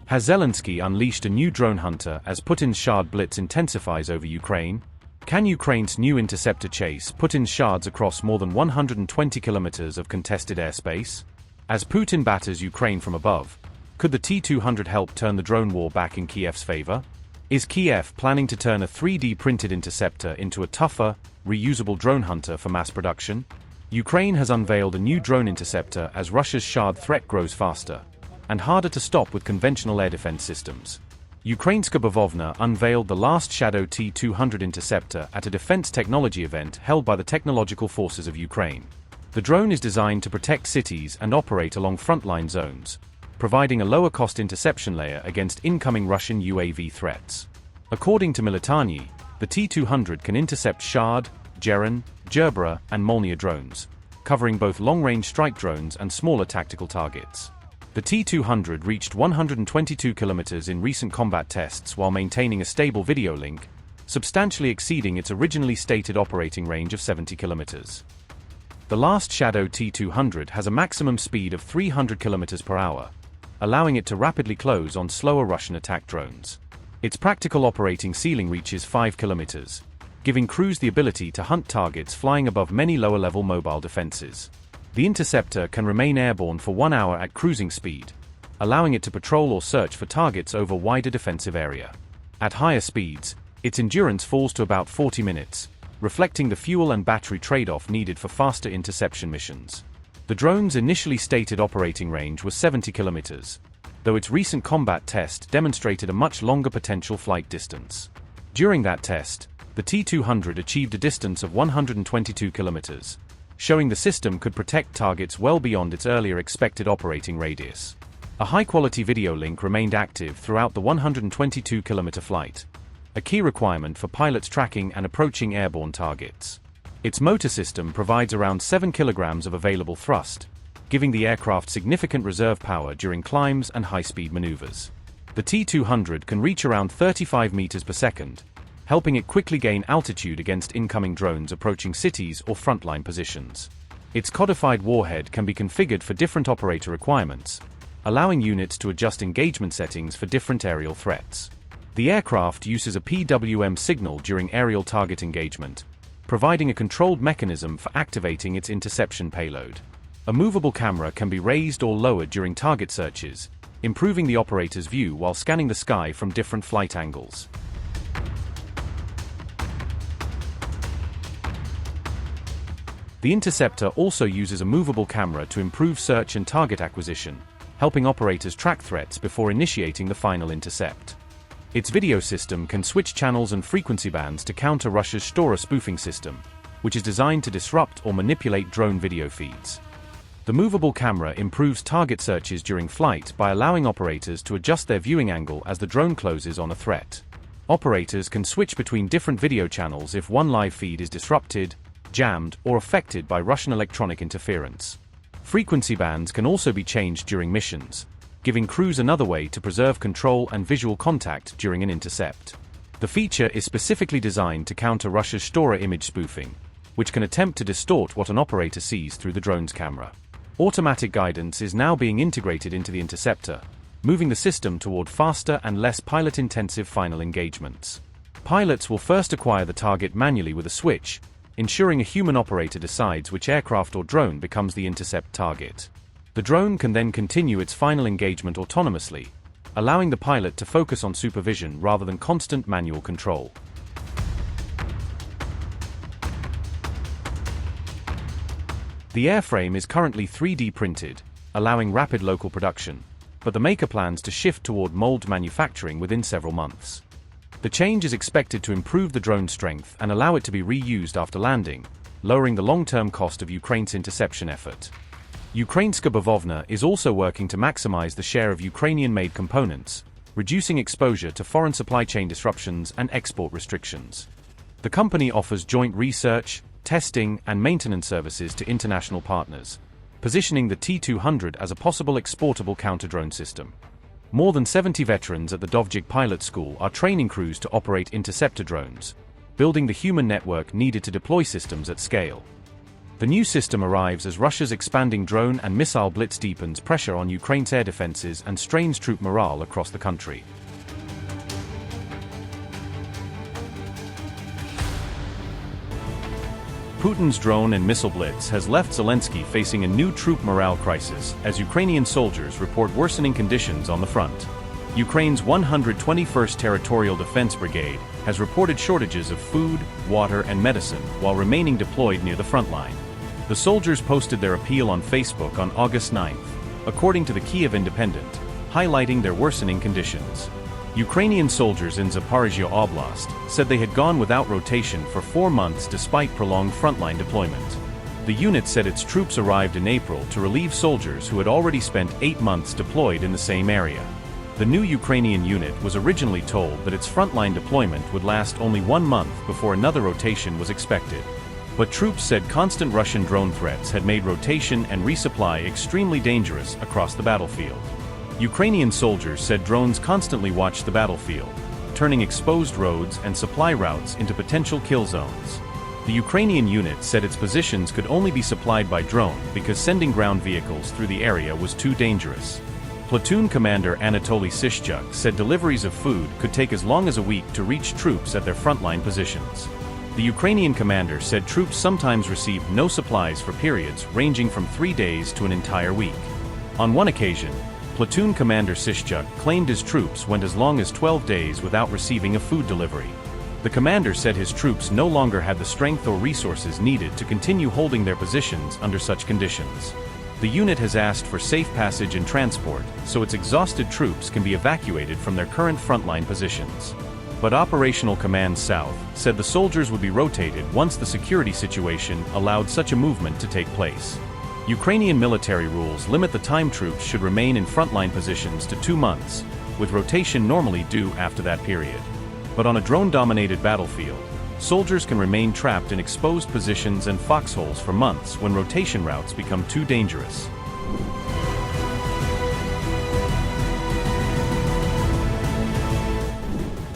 Has Zelensky unleashed a new drone hunter as Putin's Shahed Blitz intensifies over Ukraine? Can Ukraine's new Interceptor chase Putin's Shahed across more than 120 kilometers of contested airspace? As Putin batters Ukraine from above, could the T200 help turn the drone war back in Kyiv's favor? Is Kyiv planning to turn a 3D printed Interceptor into a tougher, reusable drone hunter for mass production? Ukraine has unveiled a new drone interceptor as Russia's Shahed threat grows faster and harder to stop with conventional air defense systems. Ukrainska Bavovna unveiled the Last Shadow T200 interceptor at a defense technology event held by the technological forces of Ukraine. The drone is designed to protect cities and operate along frontline zones, providing a lower-cost interception layer against incoming Russian UAV threats. According to Militani, the T200 can intercept Shahed, Geran, Gerbera and Molniya drones, covering both long-range strike drones and smaller tactical targets. The T200 reached 122 kilometers in recent combat tests while maintaining a stable video link, substantially exceeding its originally stated operating range of 70 kilometers. The Last Shadow T200 has a maximum speed of 300 kilometers per hour, allowing it to rapidly close on slower Russian attack drones. Its practical operating ceiling reaches 5 kilometers, giving crews the ability to hunt targets flying above many lower-level mobile defenses. The Interceptor can remain airborne for 1 hour at cruising speed, allowing it to patrol or search for targets over wider defensive area. At higher speeds, its endurance falls to about 40 minutes, reflecting the fuel and battery trade-off needed for faster interception missions. The drone's initially stated operating range was 70 kilometers, though its recent combat test demonstrated a much longer potential flight distance. During that test, the T200 achieved a distance of 122 kilometers, showing the system could protect targets well beyond its earlier expected operating radius. A high-quality video link remained active throughout the 122-kilometer flight, a key requirement for pilots tracking and approaching airborne targets. Its motor system provides around 7 kilograms of available thrust, giving the aircraft significant reserve power during climbs and high-speed maneuvers. The T200 can reach around 35 meters per second, helping it quickly gain altitude against incoming drones approaching cities or frontline positions. Its codified warhead can be configured for different operator requirements, allowing units to adjust engagement settings for different aerial threats. The aircraft uses a PWM signal during aerial target engagement, providing a controlled mechanism for activating its interception payload. A movable camera can be raised or lowered during target searches, improving the operator's view while scanning the sky from different flight angles. The Interceptor also uses a movable camera to improve search and target acquisition, helping operators track threats before initiating the final intercept. Its video system can switch channels and frequency bands to counter Russia's Shtora spoofing system, which is designed to disrupt or manipulate drone video feeds. The movable camera improves target searches during flight by allowing operators to adjust their viewing angle as the drone closes on a threat. Operators can switch between different video channels if one live feed is disrupted, jammed, or affected by Russian electronic interference. Frequency bands can also be changed during missions, giving crews another way to preserve control and visual contact during an intercept. The feature is specifically designed to counter Russia's Shtora image spoofing, which can attempt to distort what an operator sees through the drone's camera. Automatic guidance is now being integrated into the Interceptor, moving the system toward faster and less pilot-intensive final engagements. Pilots will first acquire the target manually with a switch, ensuring a human operator decides which aircraft or drone becomes the intercept target. The drone can then continue its final engagement autonomously, allowing the pilot to focus on supervision rather than constant manual control. The airframe is currently 3D printed, allowing rapid local production, but the maker plans to shift toward mold manufacturing within several months. The change is expected to improve the drone's strength and allow it to be reused after landing, lowering the long-term cost of Ukraine's interception effort. Ukrainska Bavovna is also working to maximize the share of Ukrainian-made components, reducing exposure to foreign supply chain disruptions and export restrictions. The company offers joint research, testing, and maintenance services to international partners, positioning the T200 as a possible exportable counter-drone system. More than 70 veterans at the Dovjik Pilot School are training crews to operate interceptor drones, building the human network needed to deploy systems at scale. The new system arrives as Russia's expanding drone and missile blitz deepens pressure on Ukraine's air defenses and strains troop morale across the country. Putin's drone and missile blitz has left Zelensky facing a new troop morale crisis as Ukrainian soldiers report worsening conditions on the front. Ukraine's 121st Territorial Defense Brigade has reported shortages of food, water, and medicine while remaining deployed near the front line. The soldiers posted their appeal on Facebook on August 9th, according to the Kyiv Independent, highlighting their worsening conditions. Ukrainian soldiers in Zaporizhia Oblast said they had gone without rotation for 4 months despite prolonged frontline deployment. The unit said its troops arrived in April to relieve soldiers who had already spent 8 months deployed in the same area. The new Ukrainian unit was originally told that its frontline deployment would last only 1 month before another rotation was expected. But troops said constant Russian drone threats had made rotation and resupply extremely dangerous across the battlefield. Ukrainian soldiers said drones constantly watched the battlefield, turning exposed roads and supply routes into potential kill zones. The Ukrainian unit said its positions could only be supplied by drone because sending ground vehicles through the area was too dangerous. Platoon commander Anatoly Syshchuk said deliveries of food could take as long as a week to reach troops at their frontline positions. The Ukrainian commander said troops sometimes received no supplies for periods ranging from 3 days to an entire week. On one occasion, Platoon Commander Syshchuk claimed his troops went as long as 12 days without receiving a food delivery. The commander said his troops no longer had the strength or resources needed to continue holding their positions under such conditions. The unit has asked for safe passage and transport, so its exhausted troops can be evacuated from their current frontline positions. But Operational Command South said the soldiers would be rotated once the security situation allowed such a movement to take place. Ukrainian military rules limit the time troops should remain in frontline positions to 2 months, with rotation normally due after that period. But on a drone-dominated battlefield, soldiers can remain trapped in exposed positions and foxholes for months when rotation routes become too dangerous.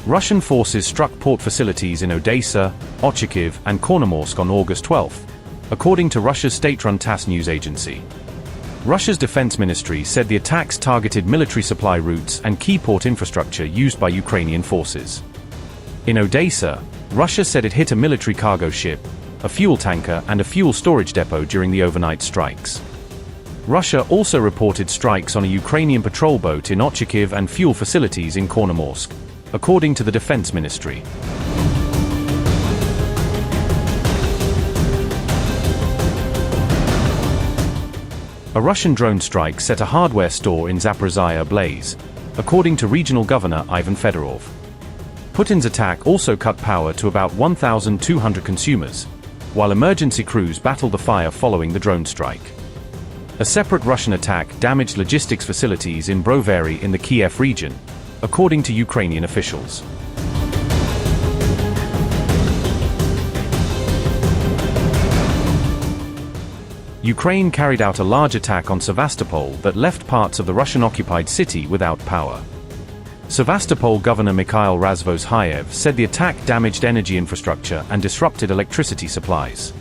Russian forces struck port facilities in Odessa, Kyiv, and Kornomorsk on August 12th, according to Russia's state-run TASS news agency. Russia's defense ministry said the attacks targeted military supply routes and key port infrastructure used by Ukrainian forces. In Odessa, Russia said it hit a military cargo ship, a fuel tanker, and a fuel storage depot during the overnight strikes. Russia also reported strikes on a Ukrainian patrol boat in Kyiv and fuel facilities in Kornomorsk, according to the defense ministry. A Russian drone strike set a hardware store in Zaporizhia ablaze, according to regional governor Ivan Fedorov. Putin's attack also cut power to about 1,200 consumers, while emergency crews battled the fire following the drone strike. A separate Russian attack damaged logistics facilities in Brovary in the Kyiv region, according to Ukrainian officials. Ukraine carried out a large attack on Sevastopol that left parts of the Russian-occupied city without power. Sevastopol Governor Mikhail Razvozhayev said the attack damaged energy infrastructure and disrupted electricity supplies.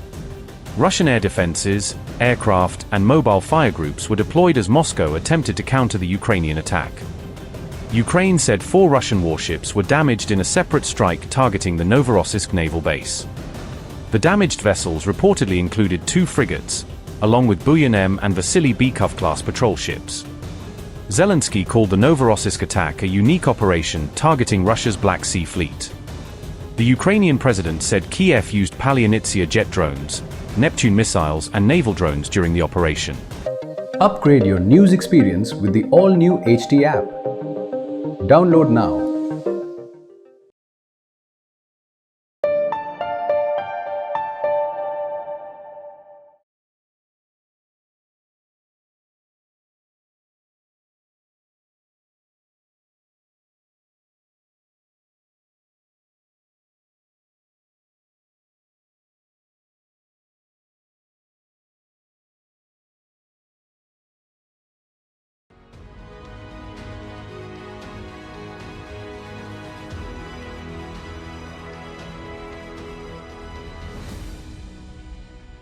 Russian air defenses, aircraft, and mobile fire groups were deployed as Moscow attempted to counter the Ukrainian attack. Ukraine said 4 Russian warships were damaged in a separate strike targeting the Novorossiysk naval base. The damaged vessels reportedly included 2 frigates, along with Buyan M and Vasily Bykov class patrol ships. Zelensky called the Novorossiysk attack a unique operation targeting Russia's Black Sea Fleet. The Ukrainian president said Kyiv used Palyannitsia jet drones, Neptune missiles, and naval drones during the operation. Upgrade your news experience with the all-new HT app. Download now.